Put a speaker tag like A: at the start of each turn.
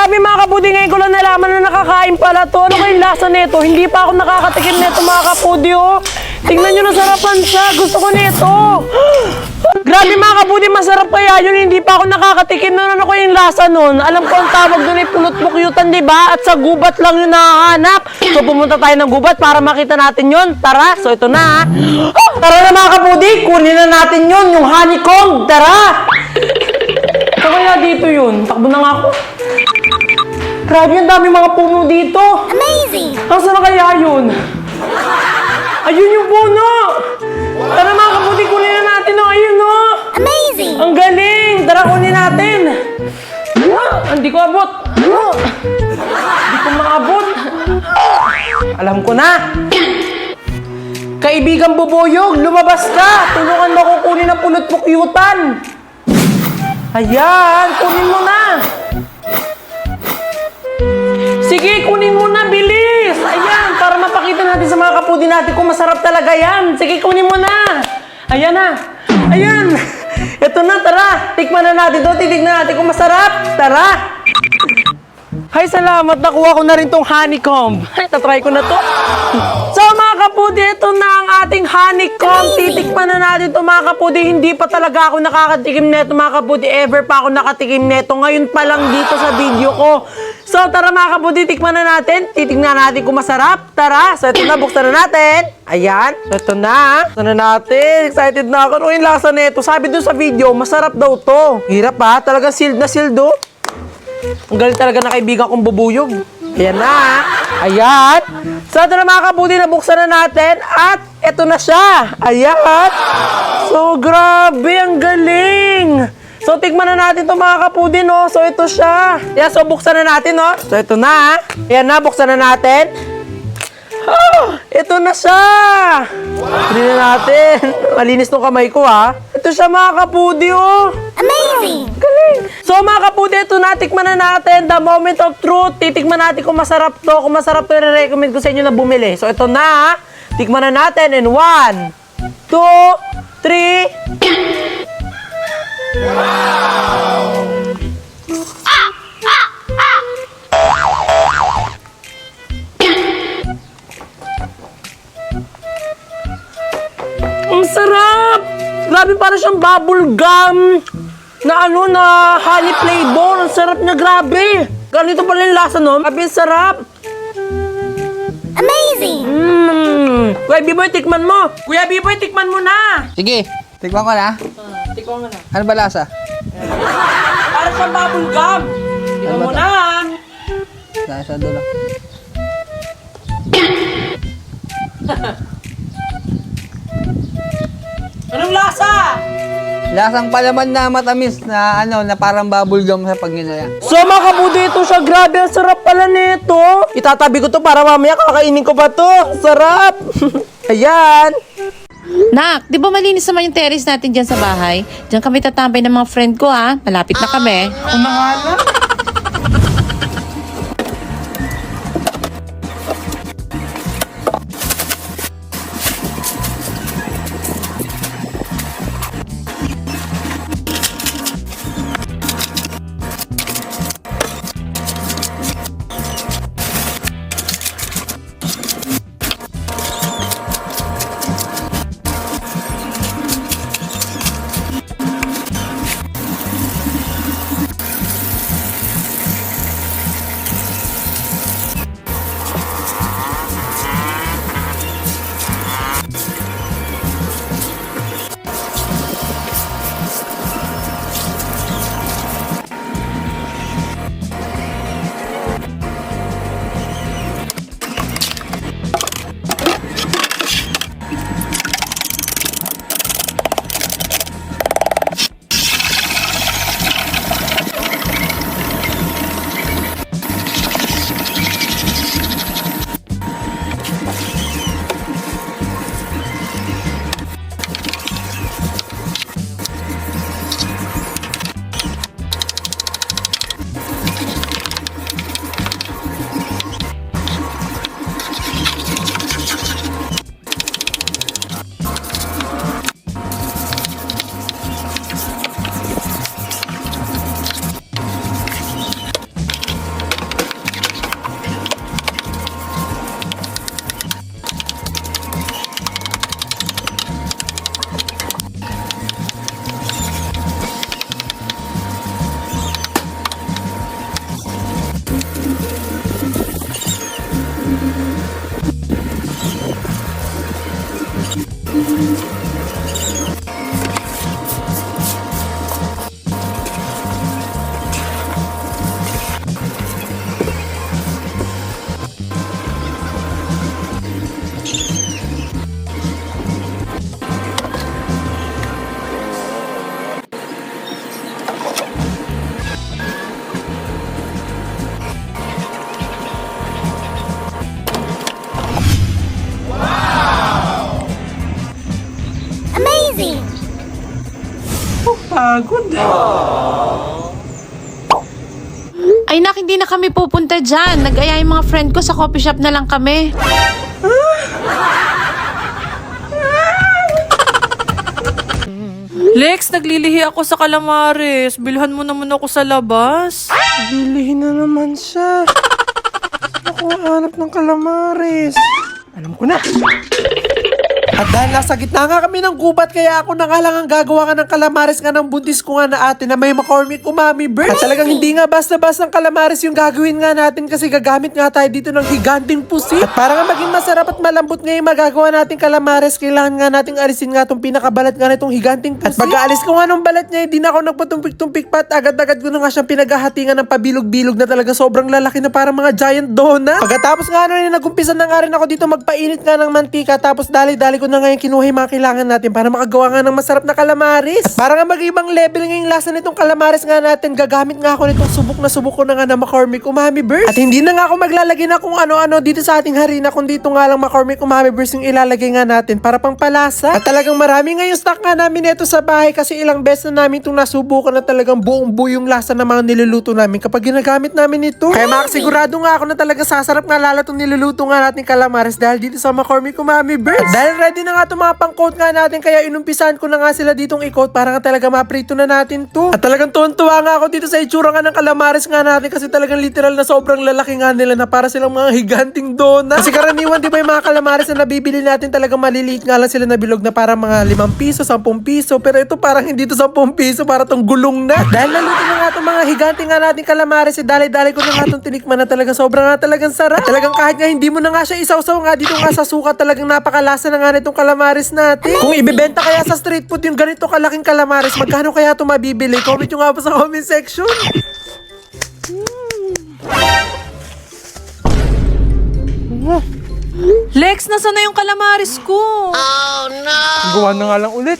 A: Grabe mga kapudi, ngayon ko lang nalaman na nakakain pala to. Ano kayong lasa nito? Hindi pa ako nakakatikim nito mga kapudi, oh. Tingnan nyo, nasarapan siya. Gusto ko nito. Grabe mga kapudi, masarap kaya yun. Hindi pa ako nakakatikim nun. Ano kayong lasa nun? Alam ko ang tawag dun ay pulot-bukyutan, diba? At sa gubat lang yun nahahanap. So pumunta tayo ng gubat para makita natin yun. Tara, so ito na, ha. Tara na mga kapudi, kunin na natin yun, yung honeycomb. Tara! So kaya dito yun? Takbo na nga ako. Grabe, ang dami mga puno dito.
B: Amazing!
A: Asa na kaya yun? Ayun yung puno! Tara mga kapudi, kunin na natin, oh. Ayun, oh.
B: Amazing!
A: Ang galing! Tara, kunin natin. Hindi ko abot. Hindi ko maabot. Alam ko na. Kaibigang bubuyog, lumabas ka. Tulungan mo akong kunin ang pulot-pukyutan. Ayan, kunin mo na. Sige, kunin mo na, bilis! Ayan, para mapakita natin sa mga kapudi natin kung masarap talaga yan. Sige, kunin mo na. Ayan na. Ayan. Ito na, tara. Tikman na natin ito. Titignan natin kung masarap. Tara. Hay, salamat. Nakuha ko na rin tong honeycomb. Tatry ko na to. So, mga kapudi, ito na ang ating honeycomb. Titikman na natin ito, mga kapudi. Hindi pa talaga ako nakakatikim neto, mga kapudi. Ever pa ako nakatikim neto. Ngayon pa lang dito sa video ko. So, tara mga kapudi, tikman na natin. Titignan natin kung masarap. Tara. So, ito na. Buksan na natin. Ayan. So, ito na. Buksan na natin. Excited na ako. Ano yung lasa neto? Sabi dun sa video, masarap daw to. Hirap ha. Talagang sealed na sealed, oh. Ang galing talaga na kaibigan kong bubuyog. Ayan na. Ayan. So, ito na mga kapudi, nabuksan na natin. At ito na siya. Ayan. So, grabe. Ang galing. So, tikman na natin ito mga kapudi, no? So, ito siya. Ayan, so, buksan na natin, no? So, ito na. Ayan na, buksan na natin. Oh, ito na siya. Hindi na natin. Malinis tong kamay ko, ha? Ito siya mga kapudi, oh.
B: Amazing!
A: Galing! So mga kapudi, ito na, tikman na natin. The moment of truth. Titikman natin kung masarap to. Kung masarap to, i-recommend ko sa inyo na bumili. So ito na, tikman na natin. And 1, 2, 3. Ang sarap! Grabe, para siyang bubble gum na ano, na honey flavor. Ang sarap niya, grabe. Ganito pala yung lasa, no? Grabe, sarap.
B: Amazing!
A: Kuya B-Boy, tikman mo. Kuya B-Boy, tikman mo na.
C: Sige, tikman ko na.
A: Tikman mo na.
C: Ano ba lasa?
A: Para siyang bubble gum. Tikman mo na, ha?
C: Lasa doon.
A: Anong lasa?
C: Lasang palaman na matamis na ano, na parang bubble gum sa pagninaya.
A: So mga kabudi, ito siya. Grabe, ang sarap pala nito. Itatabi ko to para mamaya kakainin ko pa to. Sarap. Ayan.
D: Nak, di ba malinis naman yung terrace natin dyan sa bahay? Diyan kami tatambay ng mga friend ko, ha? Malapit na kami.
A: Umahala. Nakakapagod.
D: Ay nak, hindi na kami pupunta dyan. Nag-aya yung mga friend ko, sa coffee shop na lang kami.
E: Lex, naglilihi ako sa Calamares. Bilhan mo naman ako sa labas.
A: Bilihin na naman siya. Ako hanap ng calamares. Alam ko na. At dahil nasa gitna nga kami ng gubat, kaya ako na nga lang ang gagawa nga ng calamares nga ng buntis ko nga na ate na may McCormick Umami Burst. At talagang hindi nga basta-basta ng calamares yung gagawin nga natin kasi gagamit nga tayo dito ng higanting pusit. At para nga maging masarap at malambot nga yung magagawa nating calamares, kailangan nga nating alisin nga itong pinakabalat nga na itong higanting pusit. At pag-aalis ko nga ng balat niya, hindi na ako nagpatumpik-tumpik pa at agad-agad ko na nga siyang pinaghahatingan ng pabilog-bilog na talaga sobrang lalaki na parang mga giant donut. Pagkatapos nga nagumpisa na nga rin ako dito magpainit nga ng mantika, tapos dali-dali ko na ngayon kinuha yung mga kailangan natin para makagawa nga ng masarap na calamares. At para nga mag-ibang level nga yung lasa nitong calamares nga natin, gagamit nga ako nitong subok ko na nga na McCormick Umami Burst. At hindi na nga ako maglalagay na kung ano-ano dito sa ating harina, kung dito nga lang McCormick Umami Burst yung ilalagay nga natin para pang palasa. At talagang marami nga yung stock nga namin nito sa bahay kasi ilang beses na namin itong nasubukan na talagang buong buo yung lasa ng mga niluluto namin kapag ginagamit namin ito. Kaya makasigurado nga ako na talaga sasarap nga lalo itong niluluto nga natin calamares dahil dito sa McCormick Umami Burst. At dahil ready na nga itong mga pang-coat nga natin, kaya inumpisahan ko na nga sila ditong i-coat para nga talaga maprito na natin to. At talagang tuwan-tuwa nga ako dito sa itsura nga ng calamares nga natin kasi talagang literal na sobrang lalaki nga nila na para silang mga higanting donut. Kasi karaniwan di ba yung mga calamares na nabibili natin talagang maliliit nga lang sila na bilog na parang mga 5 piso, 10 piso. Pero ito parang hindi to 10 piso, para tong gulong na. At dahil naluto na nga itong mga higanting nga natin calamares, dali-dali ko na nga itong tinikman na talaga sobrang nga talagang sarap. At talagang kahit nga hindi mo na nga siya isaw-saw nga dito nga sa suka, talagang napakalasa na nga nitong calamares natin. Kung ibebenta kaya sa street food yung ganito kalaking calamares, magkano kaya ito mabibili? Comment nyo nga po sa comment section.
E: Lex, nasa na yung Calamares ko?
A: Gawa na nga lang ulit.